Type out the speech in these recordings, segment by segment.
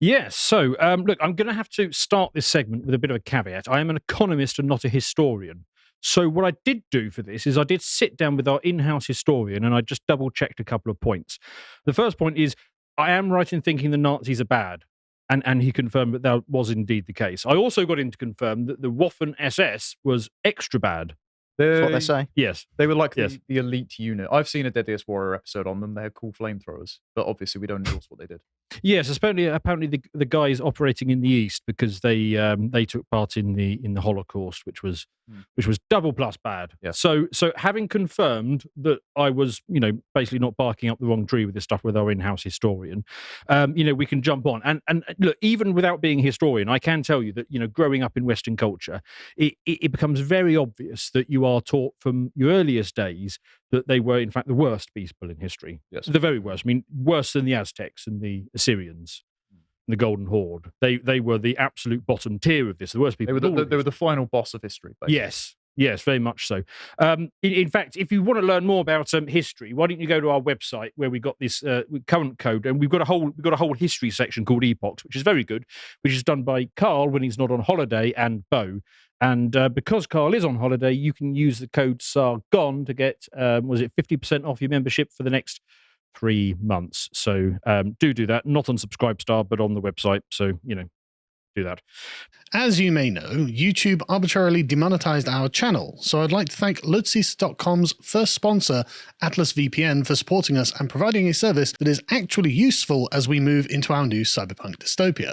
Yes. So, look, I'm going to have to start this segment with a bit of a caveat. I am an economist and not a historian. So, what I did do for this is I did sit down with our in house historian and I just double checked a couple of points. The first point is I am right in thinking the Nazis are bad. And he confirmed that was indeed the case. I also got him to confirm that the Waffen-SS was extra bad. That's what they say. Yes. They were like Yes. the elite unit. I've seen a Deadliest Warrior episode on them. They had cool flamethrowers, but obviously we don't endorse what they did. Yes, apparently the guys operating in the East because they took part in the Holocaust, which was double plus bad. Yeah. So having confirmed that I was basically not barking up the wrong tree with this stuff with our in-house historian, we can jump on and look, even without being a historian, I can tell you that growing up in Western culture, it becomes very obvious that you are taught from your earliest days that they were, in fact, the worst people in history. Yes. The very worst. I mean, worse than the Aztecs and the Assyrians, the Golden Horde. They were the absolute bottom tier of this. The worst people. They were the final boss of history. Basically. Yes, very much so. In fact, if you want to learn more about history, why don't you go to our website where we got this current code, and we've got a whole history section called Epochs, which is very good, which is done by Carl when he's not on holiday, and Bo. And because Carl is on holiday, you can use the code SARGON to get, 50% off your membership for the next 3 months. So do that. Not on Subscribestar, but on the website. So, do that. As you may know, YouTube arbitrarily demonetized our channel, so I'd like to thank Lotus.com's first sponsor, Atlas VPN, for supporting us and providing a service that is actually useful as we move into our new cyberpunk dystopia.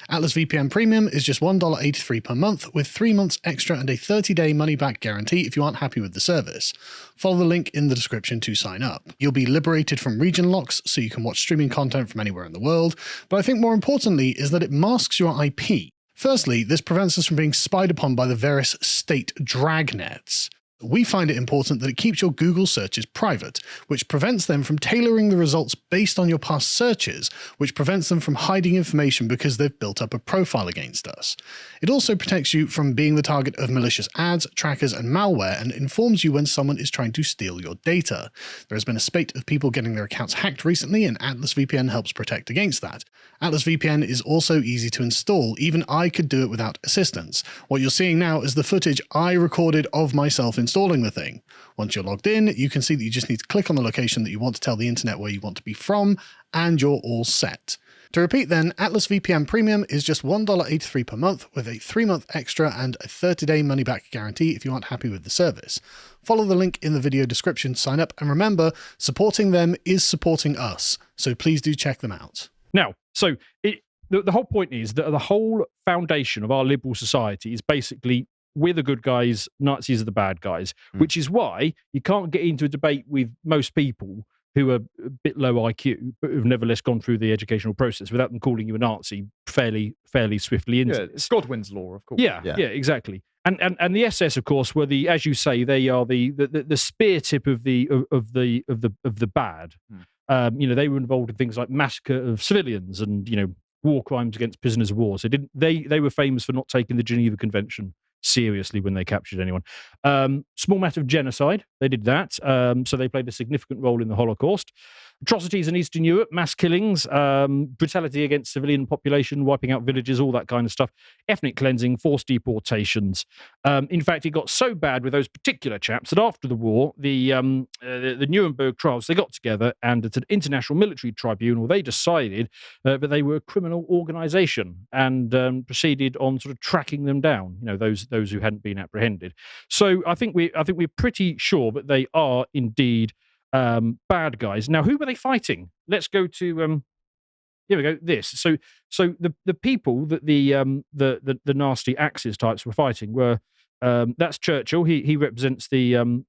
Atlas VPN Premium is just $1.83 per month, with 3 months extra and a 30-day money-back guarantee if you aren't happy with the service. Follow the link in the description to sign up. You'll be liberated from region locks, so you can watch streaming content from anywhere in the world, but I think more importantly is that it masks your IP. Firstly, this prevents us from being spied upon by the various state dragnets. We find it important that it keeps your Google searches private, which prevents them from tailoring the results based on your past searches, which prevents them from hiding information because they've built up a profile against us. It also protects you from being the target of malicious ads, trackers, and malware, and informs you when someone is trying to steal your data. There has been a spate of people getting their accounts hacked recently, and Atlas VPN helps protect against that. Atlas VPN is also easy to install. Even I could do it without assistance. What you're seeing now is the footage I recorded of myself installing the thing. Once you're logged in, you can see that you just need to click on the location that you want to tell the internet where you want to be from, and you're all set. To repeat then, Atlas VPN Premium is just $1.83 per month with a 3-month extra and a 30-day money-back guarantee if you aren't happy with the service. Follow the link in the video description to sign up, and remember, supporting them is supporting us, so please do check them out. Now, so the whole point is that the whole foundation of our liberal society is basically we're the good guys, Nazis are the bad guys, which is why you can't get into a debate with most people who are a bit low IQ, but who've nevertheless gone through the educational process without them calling you a Nazi fairly swiftly into this. It's Godwin's law, of course. Yeah, exactly. And the SS, of course, were as you say, they are the spear tip of the bad. They were involved in things like massacre of civilians and war crimes against prisoners of war. So they were famous for not taking the Geneva Convention seriously when they captured anyone. Small matter of genocide, they did that. So they played a significant role in the Holocaust. Atrocities in Eastern Europe, mass killings, brutality against civilian population, wiping out villages, all that kind of stuff. Ethnic cleansing, forced deportations. In fact, it got so bad with those particular chaps that after the war, the Nuremberg trials, they got together and at an international military tribunal, they decided that they were a criminal organization and proceeded on sort of tracking them down, those who hadn't been apprehended. So I think we're pretty sure that they are indeed bad guys. Now, who were they fighting? Let's go to here we go. This. So the people that the nasty Axis types were fighting were that's Churchill. He represents the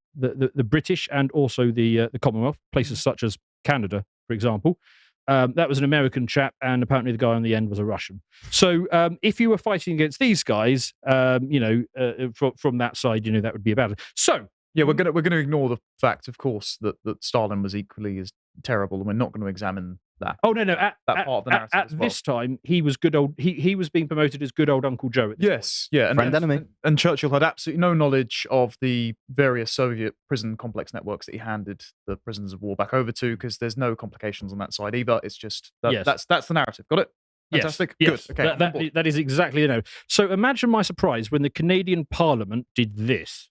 British and also the Commonwealth, places such as Canada, for example. That was an American chap, and apparently the guy on the end was a Russian. So if you were fighting against these guys, from that side, that would be bad. So yeah, we're gonna ignore the fact, of course, that Stalin was equally as terrible, and we're not going to examine that. Oh no! That part of the narrative at as well. This time, he was good old. He was being promoted as good old Uncle Joe. At this point. Yeah, friend enemy. And Churchill had absolutely no knowledge of the various Soviet prison complex networks that he handed the prisoners of war back over to, because there's no complications on that side either. It's just that's the narrative. Got it? Fantastic. Yes. Good. Okay. That is exactly So imagine my surprise when the Canadian Parliament did this.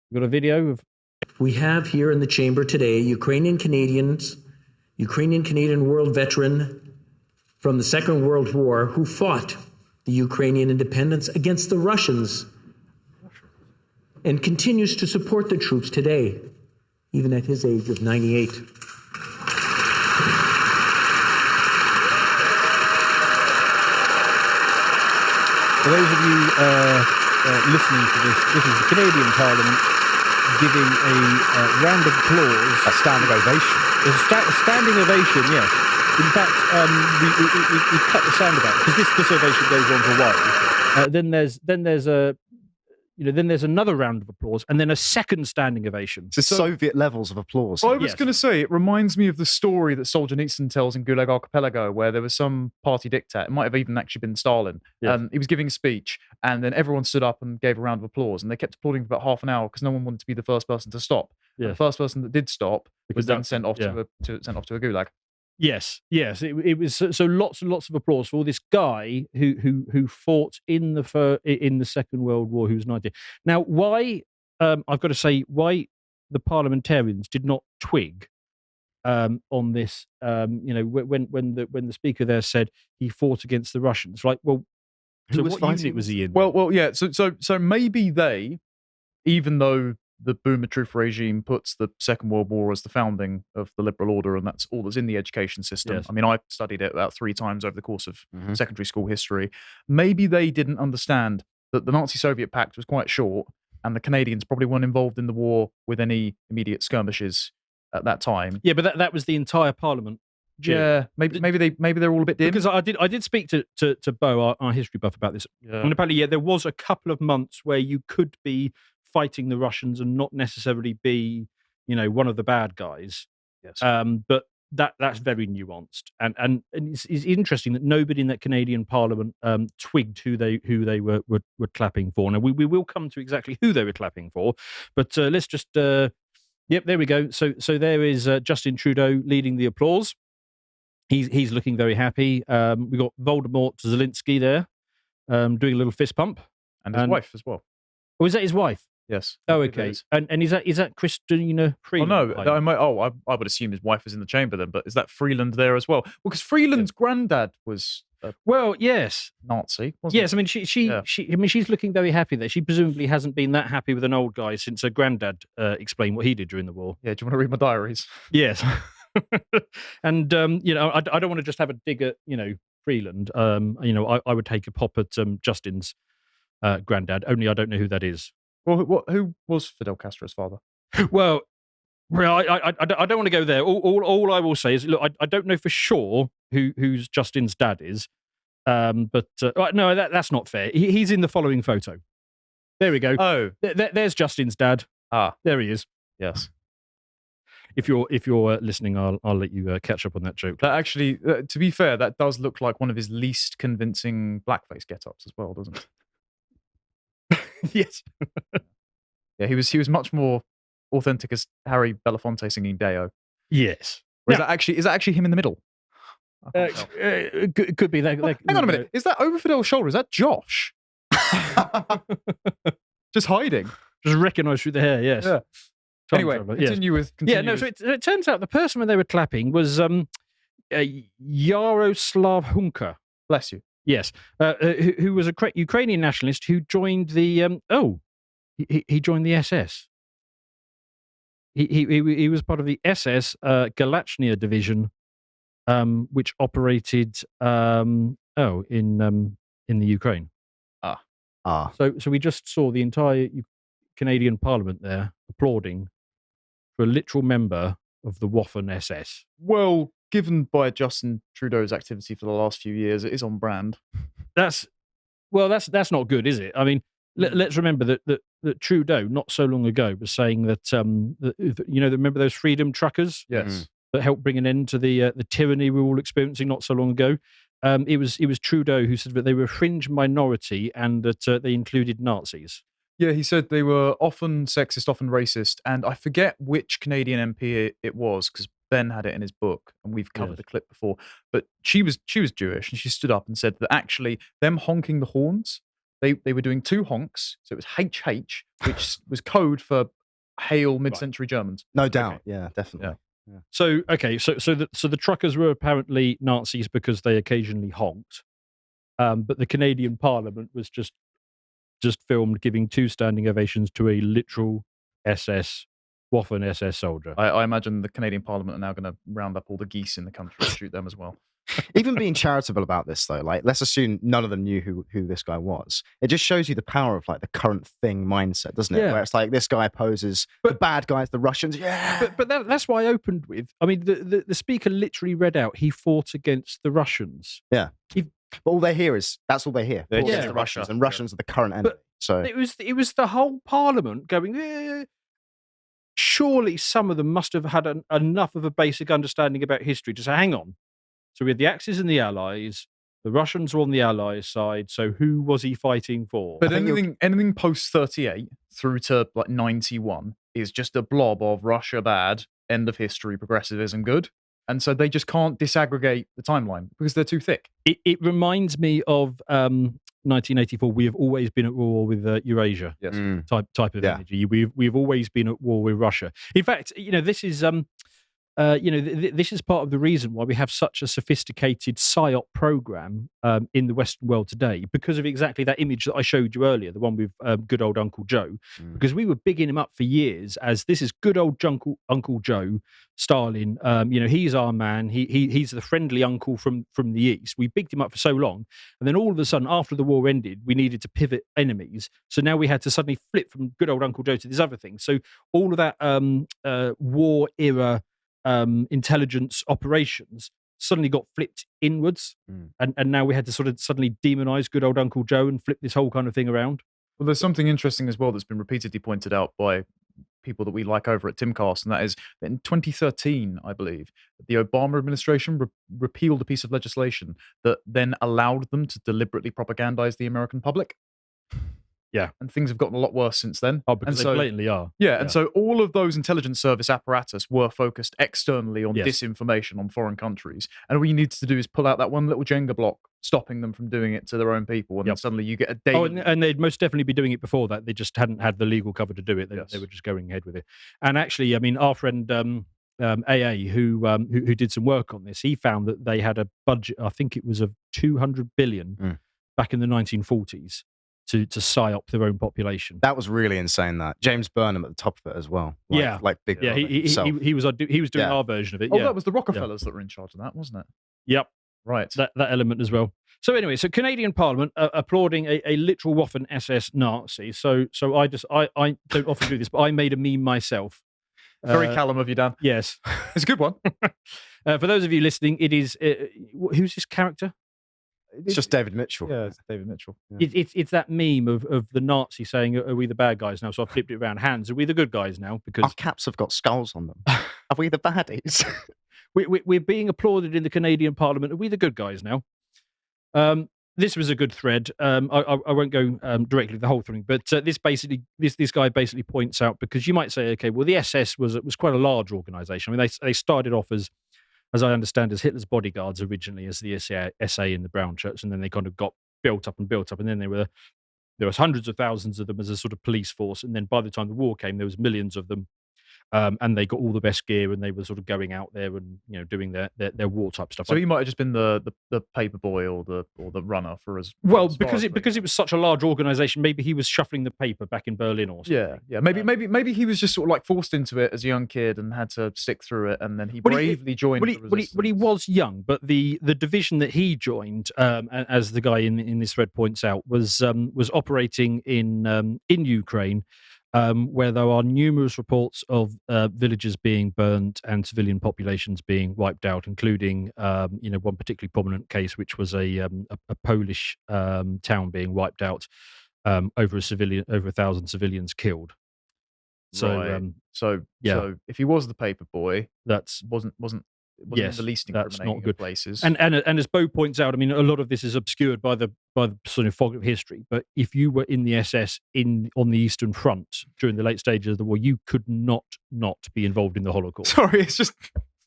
You got a video of. We have here in the chamber today Ukrainian Canadian world veteran from the Second World War who fought the Ukrainian independence against the Russians and continues to support the troops today, even at his age of 98. For those of you listening to this is the Canadian Parliament giving a round of applause. A standing ovation. A standing ovation, yes. In fact, we cut the sound about because this ovation goes on for a while. Then there's another round of applause, and then a second standing ovation. It's Soviet levels of applause. I was going to say, it reminds me of the story that Solzhenitsyn tells in Gulag Archipelago, where there was some party dictator. It might have even actually been Stalin. Yes. He was giving a speech, and then everyone stood up and gave a round of applause, and they kept applauding for about half an hour because no one wanted to be the first person to stop. Yes. The first person that did stop was then sent off to a gulag. Yes. It was so lots and lots of applause for this guy who fought in the Second World War, who was 90. Now, why I've got to say why the parliamentarians did not twig on this. When the speaker there said he fought against the Russians, like, well, so what unit was he in? Well, yeah. So maybe they, even though the Boomer Truth regime puts the Second World War as the founding of the liberal order, and that's all that's in the education system. Yes. I mean, I studied it about 3 times over the course of secondary school history. Maybe they didn't understand that the Nazi-Soviet pact was quite short, and the Canadians probably weren't involved in the war with any immediate skirmishes at that time. Yeah, but that was the entire parliament. Yeah, maybe they're all a bit dim. Because I did speak to Bo, our history buff, about this, and apparently, there was a couple of months where you could be fighting the Russians and not necessarily be, one of the bad guys. Yes. But that's very nuanced, and it's interesting that nobody in that Canadian Parliament twigged who they were clapping for. Now we will come to exactly who they were clapping for, but let's just there we go. So there is Justin Trudeau leading the applause. He's looking very happy. We got Voldemort Zelensky there, doing a little fist pump, and his wife as well. Oh, is that his wife? Yes. Oh, okay. And is that Christina Freeland? Oh no, I would assume his wife is in the chamber then. But is that Freeland there as well? Well, because Freeland's granddad was yes, Nazi. Wasn't yes. he? I mean, she's looking very happy there. She presumably hasn't been that happy with an old guy since her granddad explained what he did during the war. Yeah. Do you want to read my diaries? Yes. And I don't want to just have a dig at Freeland. I would take a pop at Justin's granddad. Only I don't know who that is. Well, who was Fidel Castro's father? Well, I don't want to go there. All I will say is, look, I don't know for sure who's Justin's dad is, but no, that's not fair. He's in the following photo. There we go. Oh, there's Justin's dad. There he is. Yes. If you're listening, I'll let you catch up on that joke. That actually, to be fair, that does look like one of his least convincing blackface get-ups as well, doesn't it? Yes. Yeah, he was much more authentic as Harry Belafonte singing Deo. Yes. Or is that actually him in the middle? Could be. Hang on a minute. Is that over Fidel's shoulder? Is that Josh? Just hiding. Just recognised through the hair. Yes. Yeah. Anyway, continue with. So it turns out the person when they were clapping was Yaroslav Hunka. Bless you. Yes, who was a Ukrainian nationalist who joined the he joined the SS. He was part of the SS Galachnia division, which operated in the Ukraine. So we just saw the entire Canadian Parliament there applauding for a literal member of the Waffen-SS. Well, given by Justin Trudeau's activity for the last few years, it is on brand. That's not good, is it? I mean, let's remember that Trudeau not so long ago was saying that remember those freedom truckers? Yes. That helped bring an end to the tyranny we were all experiencing not so long ago. It was Trudeau who said that they were a fringe minority and that they included Nazis. Yeah, he said they were often sexist, often racist, and I forget which Canadian MP it was, because Ben had it in his book, and we've covered Yes. the clip before. But she was Jewish, and she stood up and said that actually them honking the horns, they were doing 2 honks, so it was HH, which was code for hail mid-century Germans. No doubt. Yeah, definitely. So the truckers were apparently Nazis because they occasionally honked, but the Canadian Parliament was just filmed giving 2 standing ovations to a literal SS Waffen-SS soldier. I imagine the Canadian Parliament are now going to round up all the geese in the country and shoot them as well. Even being charitable about this, though, like, let's assume none of them knew who this guy was. It just shows you the power of, like, the current thing mindset, doesn't it? Yeah. Where it's like, this guy opposes the bad guys, the Russians. Yeah. But that's why I opened with. I mean, the speaker literally read out he fought against the Russians. Yeah. But all they hear is that's all they hear. They Fought hear against the Russia. Russians, and Russians are the current enemy. So It was the whole Parliament going. Surely some of them must have had enough of a basic understanding about history to say, hang on. So we had the Axis and the Allies. The Russians were on the Allies' side. So who was he fighting for? But anything post 38 through to like 91 is just a blob of Russia bad, end of history, progressivism good. And so they just can't disaggregate the timeline because they're too thick. It reminds me of 1984. We have always been at war with Eurasia. Yes. Type of Yeah. energy. We've always been at war with Russia. In fact, this is this is part of the reason why we have such a sophisticated PSYOP program in the Western world today, because of exactly that image that I showed you earlier, the one with good old Uncle Joe. Because we were bigging him up for years as this is good old Uncle Joe, Stalin. He's our man. He's the friendly uncle from the East. We bigged him up for so long, and then all of a sudden, after the war ended, we needed to pivot enemies. So now we had to suddenly flip from good old Uncle Joe to this other thing. So all of that war era intelligence operations suddenly got flipped inwards, and now we had to sort of suddenly demonize good old Uncle Joe and flip this whole kind of thing around. Well, there's something interesting as well that's been repeatedly pointed out by people that we like over at Timcast, and that is that in 2013, I believe, the Obama administration repealed a piece of legislation that then allowed them to deliberately propagandize the American public. Yeah. And things have gotten a lot worse since then. Oh, because they blatantly are. Yeah, and so all of those intelligence service apparatus were focused externally on Yes. disinformation on foreign countries. And all you need to do is pull out that one little Jenga block, stopping them from doing it to their own people. And then suddenly you get a daily... Oh, and they'd most definitely be doing it before that. They just hadn't had the legal cover to do it. They were just going ahead with it. And actually, I mean, our friend AA, who did some work on this, he found that they had a budget, I think it was of 200 billion back in the 1940s. To psyop their own population. that was really insane. That James Burnham at the top of it as well. Like Big Yeah, Brother himself. he was doing our version of it. Oh, Yeah, that was the Rockefellers that were in charge of that, wasn't it? Yep, Right. that element as well. So anyway, so Canadian Parliament applauding a literal Waffen-SS Nazi. So I don't often do this, but I made a meme myself. Very Callum of you, Dan. Yes, It's a good one. for those of you listening, it is who's this character? It's just David Mitchell. Yeah, it's David Mitchell. It's that meme of the Nazi saying, "Are we the bad guys now?" So I flipped it around. Hands, are we the good guys now? Our Because caps have got skulls on them. Are we the baddies? we're being applauded in the Canadian Parliament. Are we the good guys now? This was a good thread. I won't go directly to the whole thing, but this guy basically points out, because you might say, okay, well, the SS was quite a large organisation. I mean, they started off as I understand, as Hitler's bodyguards originally, as the SA in the Brown Shirts, and then they kind of got built up, and then there was hundreds of thousands of them as a sort of police force, and then by the time the war came, there was millions of them, and they got all the best gear, and they were sort of going out there and doing their war type stuff. So he might have just been the paper boy or the runner for us. Well, because it was such a large organisation, maybe he was shuffling the paper back in Berlin or something. Yeah. Maybe he was just sort of like forced into it as a young kid and had to stick through it, and then he bravely joined. But he was young. But the division that he joined, as the guy in this thread points out, was operating in Ukraine. Where there are numerous reports of villages being burned and civilian populations being wiped out, including one particularly prominent case, which was a Polish town being wiped out, over 1,000 civilians killed. So, Right. So if he was the paper boy, that's wasn't yes, the least that's incriminating not good. of places. And as Bo points out, I mean, a lot of this is obscured by the sort of fog of history. But if you were in the SS on the Eastern Front during the late stages of the war, you could not be involved in the Holocaust. Sorry, it's just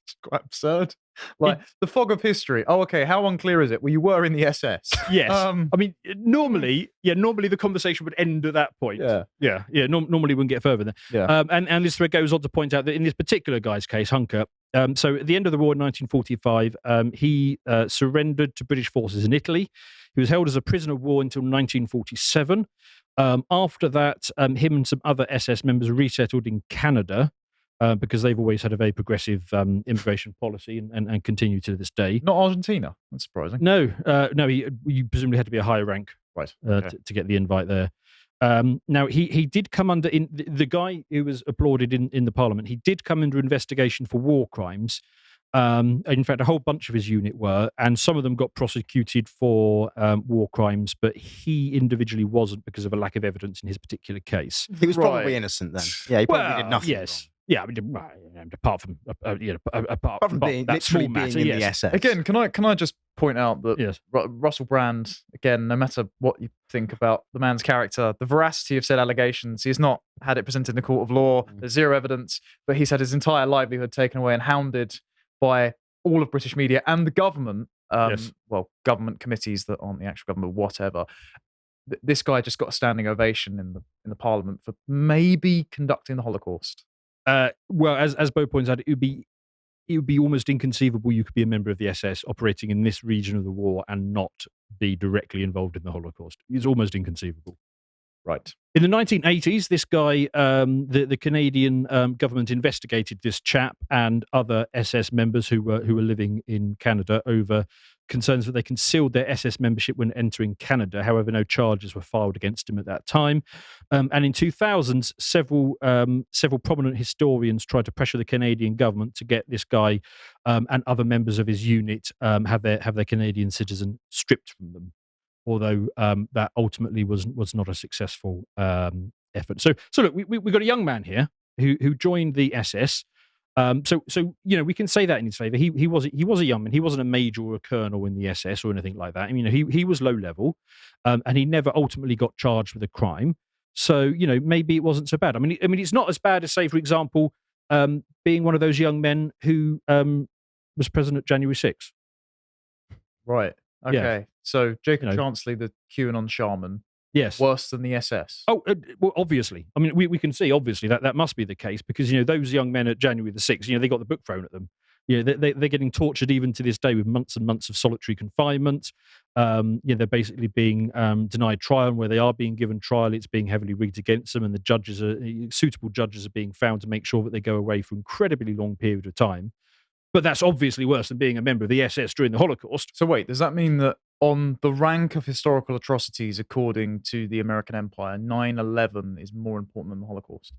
It's quite absurd. Like the fog of history. Oh, okay. How unclear is it? Well, you were in the SS. Yes. I mean, normally the conversation would end at that point. Yeah. Normally, we wouldn't get further than. Yeah. And this thread goes on to point out that in this particular guy's case, Hunker. So at the end of the war in 1945, he surrendered to British forces in Italy. He was held as a prisoner of war until 1947. After that, him and some other SS members resettled in Canada. Because they've always had a very progressive immigration policy and continue to this day. Not Argentina. That's surprising. No. You presumably had to be a higher rank, right, to get the invite there. Now he did come under the guy who was applauded in the Parliament. He did come under investigation for war crimes. In fact, a whole bunch of his unit were, and some of them got prosecuted for war crimes, but he individually wasn't because of a lack of evidence in his particular case. He was probably innocent then. Yeah, he probably did nothing. Yes. Wrong. Yeah, I mean, apart from apart from being that small literally being matter, in yes. the SS. Again, can I just point out that Yes. Russell Brand, again, no matter what you think about the man's character, the veracity of said allegations, he's not had it presented in the court of law. There's zero evidence, but he's had his entire livelihood taken away and hounded by all of British media and the government. Yes. Well, government committees that aren't the actual government, whatever. This guy just got a standing ovation in the Parliament for maybe conducting the Holocaust. Well, as Bo points out, it would be almost inconceivable you could be a member of the SS operating in this region of the war and not be directly involved in the Holocaust. It's almost inconceivable. Right. In the 1980s, this guy, the Canadian government investigated this chap and other SS members who were living in Canada over concerns that they concealed their SS membership when entering Canada. However, no charges were filed against him at that time. And in 2000s, several prominent historians tried to pressure the Canadian government to get this guy and other members of his unit have their Canadian citizen stripped from them. Although that ultimately was not a successful effort. So look, we got a young man here who joined the SS. So we can say that in his favour. He was a young man. He wasn't a major or a colonel in the SS or anything like that. I mean, he was low level, and he never ultimately got charged with a crime. So maybe it wasn't so bad. I mean, it's not as bad as, say, for example, being one of those young men who was present at January 6th. Right. Okay. Yeah. So Jacob Chansley, the QAnon shaman, yes, worse than the SS. Oh, well, obviously. I mean, we can see obviously that must be the case because those young men at January the 6th, they got the book thrown at them. They're getting tortured even to this day with months and months of solitary confinement. They're basically being denied trial, and where they are being given trial, it's being heavily rigged against them, and the suitable judges are being found to make sure that they go away for an incredibly long period of time. But that's obviously worse than being a member of the SS during the Holocaust. So wait, does that mean that on the rank of historical atrocities according to the American Empire, 9/11 is more important than the Holocaust?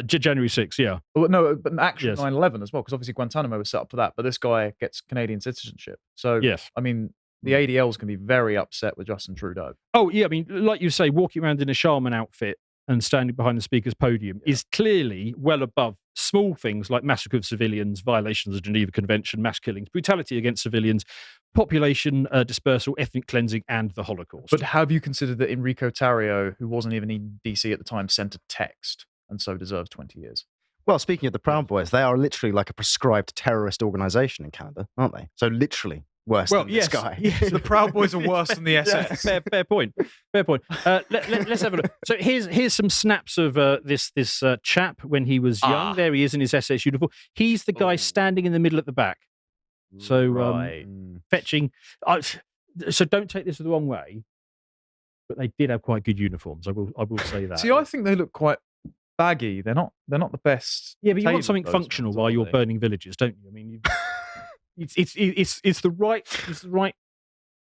January 6th, yeah. Well, no, but actually Yes. 9/11 as well, because obviously Guantanamo was set up for that, but this guy gets Canadian citizenship. So, Yes. I mean, the ADLs can be very upset with Justin Trudeau. Oh, yeah, I mean, like you say, walking around in a shaman outfit and standing behind the speaker's podium is clearly well above small things like massacre of civilians, violations of the Geneva Convention, mass killings, brutality against civilians, population dispersal, ethnic cleansing, and the Holocaust. But have you considered that Enrico Tarrio, who wasn't even in DC at the time, sent a text and so deserves 20 years? Well, speaking of the Proud Boys, they are literally like a prescribed terrorist organization in Canada, aren't they? So literally worse than this guy. Yes. The Proud Boys are worse than the SS. Fair point. Let's have a look. So here's some snaps of this chap when he was young. There he is in his SS uniform. He's the guy standing in the middle at the back. So fetching. So don't take this the wrong way, but they did have quite good uniforms. I will say that. See, I think they look quite baggy. They're not the best. Yeah, but you want tailored, something those functional ones, while aren't you're they? burning villages, don't you? I mean, it's the right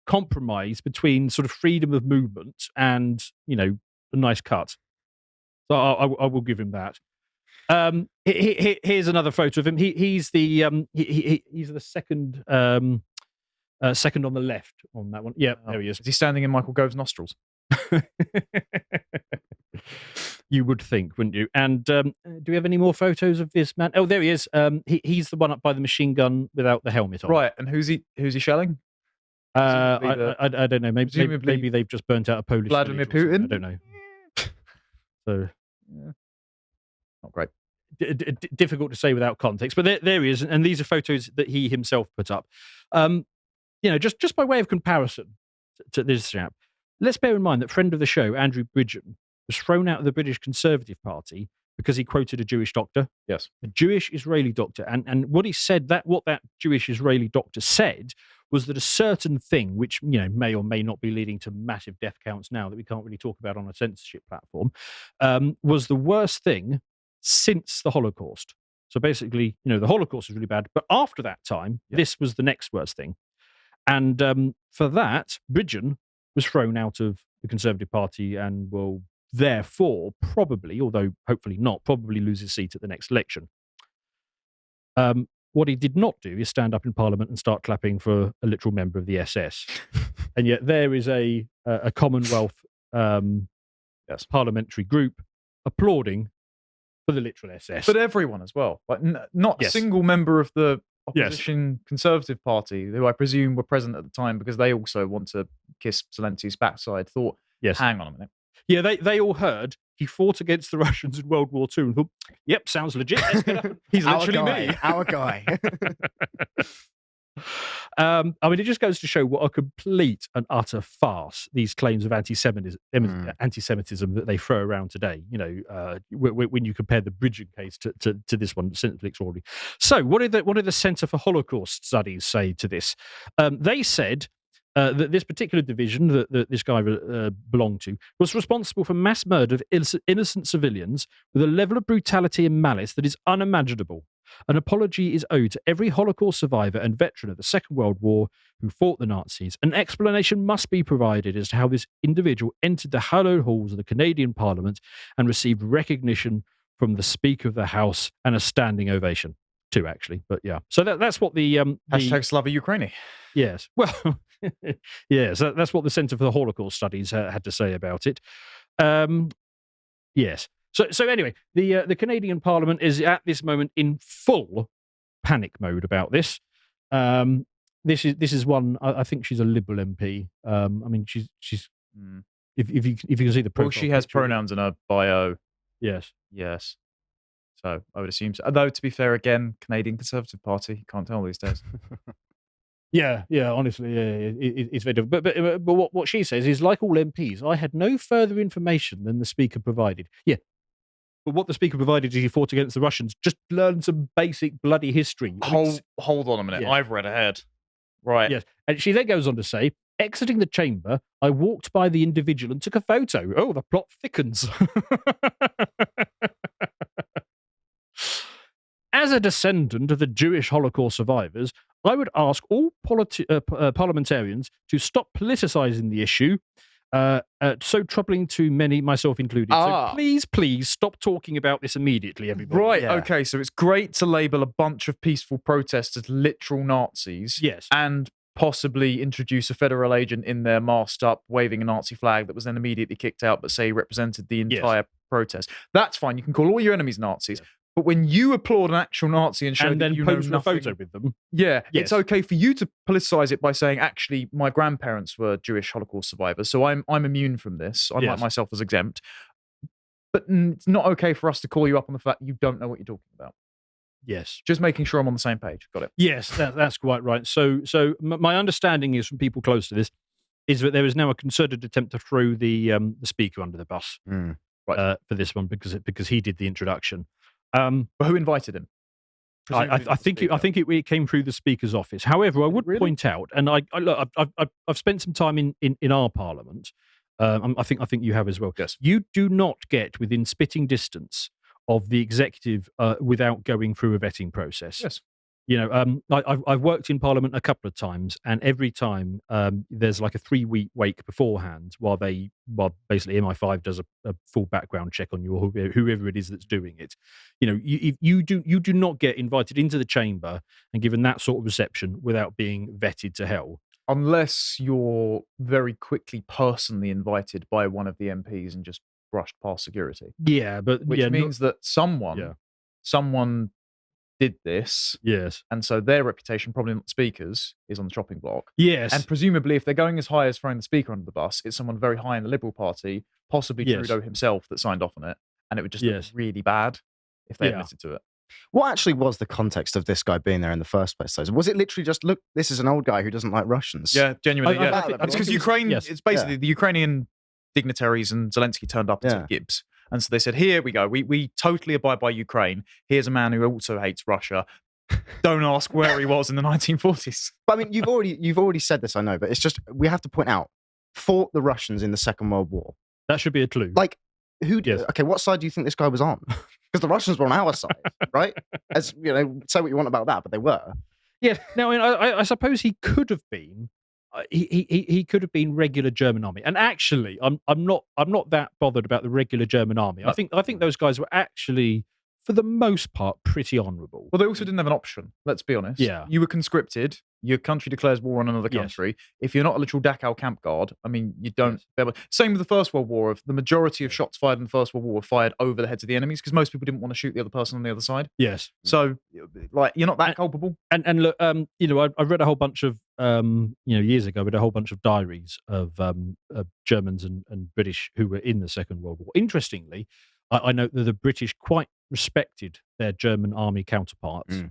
compromise between sort of freedom of movement and a nice cut. So I will give him that. Here's another photo of him. He's the second second on the left on that one. Yeah, there he is. Is he standing in Michael Gove's nostrils? You would think, wouldn't you? And do we have any more photos of this man? Oh, there he is. He's the one up by the machine gun without the helmet on. Right, and who's he shelling? I don't know. presumably Maybe they've just burnt out a Polish Vladimir village or something. Putin? I don't know. So Yeah. Not great. difficult to say without context. But there he is, and these are photos that he himself put up. Just by way of comparison to this chap, let's bear in mind that friend of the show, Andrew Bridgen, was thrown out of the British Conservative Party because he quoted a Jewish doctor. Yes. A Jewish Israeli doctor. And what he said, what that Jewish Israeli doctor said was that a certain thing, which may or may not be leading to massive death counts now that we can't really talk about on a censorship platform, was the worst thing since the Holocaust. So basically, the Holocaust was really bad, but after that time, this was the next worst thing. And for that, Bridgen was thrown out of the Conservative Party and will therefore probably, although hopefully not, probably lose his seat at the next election. What he did not do is stand up in Parliament and start clapping for a literal member of the SS. And yet there is a Commonwealth parliamentary group applauding for the literal SS. But everyone as well. Like not a single member of the opposition Conservative Party, who I presume were present at the time because they also want to kiss Zelensky's backside, thought, hang on a minute. Yeah, they all heard he fought against the Russians in World War II and thought, yep, sounds legit. Let's get up. He's literally me. Our guy. It just goes to show what a complete and utter farce these claims of anti-Semitism that they throw around today. When you compare the Bridgen case to this one, simply extraordinary. So, what did the Centre for Holocaust Studies say to this? They said that this particular division that this guy belonged to was responsible for mass murder of innocent civilians with a level of brutality and malice that is unimaginable. An apology is owed to every Holocaust survivor and veteran of the Second World War who fought the Nazis. An explanation must be provided as to how this individual entered the hallowed halls of the Canadian Parliament and received recognition from the Speaker of the House and a standing ovation. Two, actually, but yeah. So that's what the hashtag Slava Ukraini. Yes, well, yes, that's what the Centre for the Holocaust Studies had to say about it. Yes. So anyway, the Canadian Parliament is at this moment in full panic mode about this. This is one. I think she's a Liberal MP. She's if you can see the profile. Well, she has pronouns in her bio. Yes. So I would assume so. Although, to be fair, again, Canadian Conservative Party, can't tell these days. Yeah, honestly, it's very difficult. But what she says is, like all MPs, I had no further information than the Speaker provided. Yeah. But what the Speaker provided is he fought against the Russians. Just learn some basic bloody history. Hold on a minute. Yeah. I've read ahead. Right. Yes. And she then goes on to say, exiting the chamber, I walked by the individual and took a photo. Oh, the plot thickens. As a descendant of the Jewish Holocaust survivors, I would ask all parliamentarians to stop politicizing the issue, so troubling to many, myself included. So please stop talking about this immediately, everybody. Right, okay, so it's great to label a bunch of peaceful protests as literal Nazis. Yes. And possibly introduce a federal agent in there masked up, waving a Nazi flag that was then immediately kicked out, but say represented the entire protest. That's fine. You can call all your enemies Nazis. Yeah. But when you applaud an actual Nazi and show and that then you pose know nothing, a photo with them, it's okay for you to politicize it by saying, actually, my grandparents were Jewish Holocaust survivors, so I'm immune from this. I like myself as exempt. But it's not okay for us to call you up on the fact you don't know what you're talking about. Yes. Just making sure I'm on the same page. Got it. Yes, that's quite right. So my understanding is from people close to this is that there is now a concerted attempt to throw the Speaker under the bus for this one because he did the introduction. But who invited him? I think it came through the Speaker's office. However, I would point out, and I've spent some time in our Parliament. I think you have as well. Yes. You do not get within spitting distance of the executive without going through a vetting process. Yes. I've worked in Parliament a couple of times, and every time there's like a 3-week wait beforehand while basically MI5 does a full background check on you or whoever it is that's doing it. You do not get invited into the chamber and given that sort of reception without being vetted to hell. Unless you're very quickly personally invited by one of the MPs and just brushed past security. Yeah, but which means that someone did this. Yes. And so their reputation, probably not the Speaker's, is on the chopping block. Yes. And presumably if they're going as high as throwing the Speaker under the bus, it's someone very high in the Liberal Party, possibly Trudeau himself, that signed off on it. And it would just look really bad if they admitted to it. What actually was the context of this guy being there in the first place? Though? Was it literally just, look, this is an old guy who doesn't like Russians? Yeah, genuinely. It's because Ukraine, yes. it's basically the Ukrainian dignitaries and Zelensky turned up to Gibbs. And so they said, here we go. We totally abide by Ukraine. Here's a man who also hates Russia. Don't ask where he was in the 1940s. But I mean, you've already said this, I know, but it's just, we have to point out, fought the Russians in the Second World War. That should be a clue. Like, who? Yes. Okay, what side do you think this guy was on? Because the Russians were on our side, right? As you know, say what you want about that, but they were. Yeah. Now, I suppose he could have been. He could have been regular German army, and actually, I'm not that bothered about the regular German army. I think those guys were actually, for the most part, pretty honourable. Well, they also didn't have an option. Let's be honest. Yeah. You were conscripted. Your country declares war on another country. If you're not a literal Dachau camp guard, I mean, you don't. Same with the First World War. The majority of shots fired in the First World War were fired over the heads of the enemies because most people didn't want to shoot the other person on the other side. Yes. So, like, you're not that culpable. And look, you know, I read a whole bunch of, years ago, I read a whole bunch of diaries of Germans and British who were in the Second World War. Interestingly, I note that the British quite respected their German army counterparts.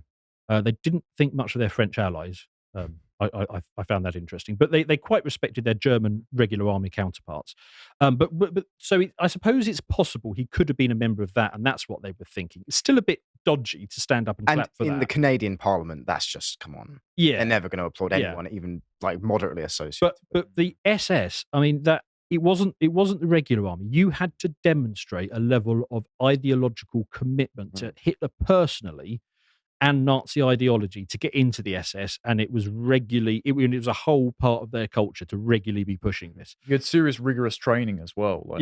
They didn't think much of their French allies. I found that interesting, but they quite respected their German regular army counterparts. So I suppose it's possible he could have been a member of that, and that's what they were thinking. It's still a bit dodgy to stand up and clap for that. And in the Canadian Parliament, that's just, come on. Yeah, they're never going to applaud anyone, even like moderately associated. But the SS, I mean, that it wasn't the regular army. You had to demonstrate a level of ideological commitment to Hitler personally and Nazi ideology to get into the SS, and it was regularly, it was a whole part of their culture to regularly be pushing this. You had serious, rigorous training as well. Like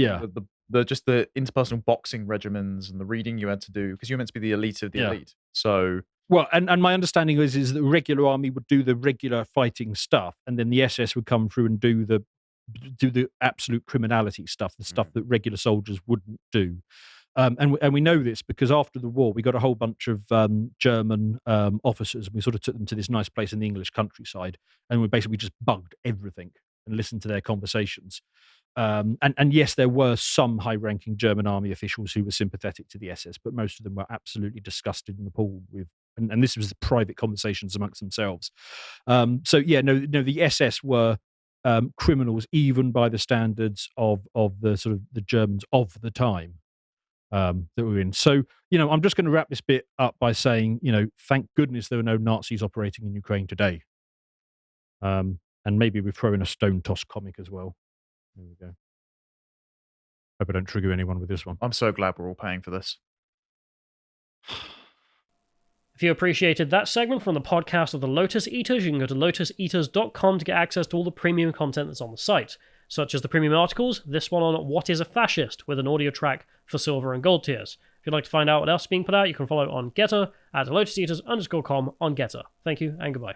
just the interpersonal boxing regimens and the reading you had to do, because you were meant to be the elite of the elite. So, well, and my understanding is that the regular army would do the regular fighting stuff, and then the SS would come through and do the absolute criminality stuff, the stuff that regular soldiers wouldn't do. And we know this because after the war, we got a whole bunch of German officers, and we sort of took them to this nice place in the English countryside, and we just bugged everything and listened to their conversations. And yes, there were some high-ranking German army officials who were sympathetic to the SS, but most of them were absolutely disgusted and appalled with, and this was the private conversations amongst themselves. The SS were criminals even by the standards of the sort of the Germans of the time. That we're in. So, I'm just going to wrap this bit up by saying, thank goodness there were no Nazis operating in Ukraine today. And maybe we throw in a stone toss comic as well. There we go. Hope I don't trigger anyone with this one. I'm so glad we're all paying for this. If you appreciated that segment from the podcast of the Lotus Eaters, you can go to lotuseaters.com to get access to all the premium content that's on the site, such as the premium articles, this one on What is a Fascist, with an audio track for silver and gold tiers. If you'd like to find out what else is being put out, you can follow on Getter at lotuseaters_com on Getter. Thank you and goodbye.